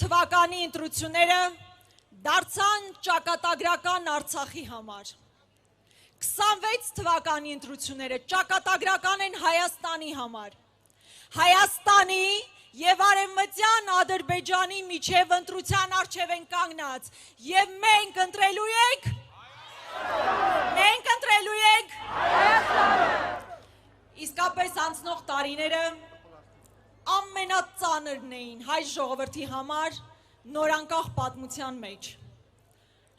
թվականի ընտրությունները դարձան ճակատագրական Արցախի համար։ 26 թվականի ընտրությունները ճակատագրական են Հայաստանի համար։ Հայաստանի և Արևմտյան Ադրբեջանի միջև ընտրության առջև են կանգնած և մենք ընտրելու ենք Իսկապես անցնող տարիները ամենածանրն էին հայ ժողովրդի համար նորանկախ պատմության մեջ։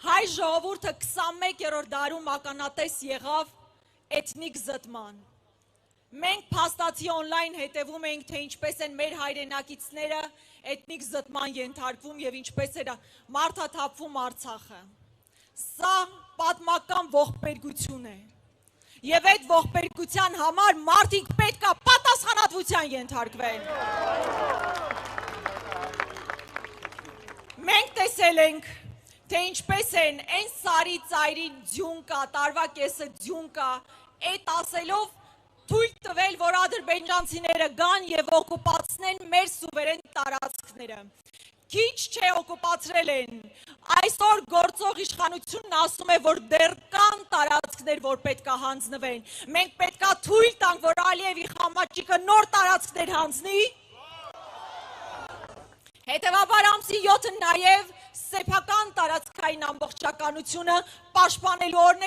Հայ ժողովուրդը 21-րդ դարում ականատես եղավ էթնիկ զտման։ Մենք փաստացի օնլայն հետևում էինք, թե ինչպես են մեր հայրենակիցները էթնիկ զտման ենթարկվում և ինչպես էր մարդաթափվում Արցախը։ Սա պատմական ողբերգություն է։ Եվ այդ ողբերգության համար մարդիկ պետք է պատասխանատվության ենթարկվեն։ Մենք տեսել ենք, թե ինչպես են այն սարի ծայրի ձյուն կա, տարվա կեսը ձյուն կա, այդ ասելով թույլ տվել, որ ադրբեջանցիները գան և օկուպացնեն մեր սուվերեն տարածքները։ Քիչ չէ օկուպացրել են։ Այսօր գործող իշխանությունն ասում է, որ դեռ կան տարածքներ, որ պետք է հանձնվեն։ Մենք պետք է թույլ տանք, որ Ալիևի խամաճիկը նոր տարածքներ հանձնի։ Հետևաբար ամսի 7-ը նաև սեփական տարածքային ամբողջականությունը պաշտպանելու օրն է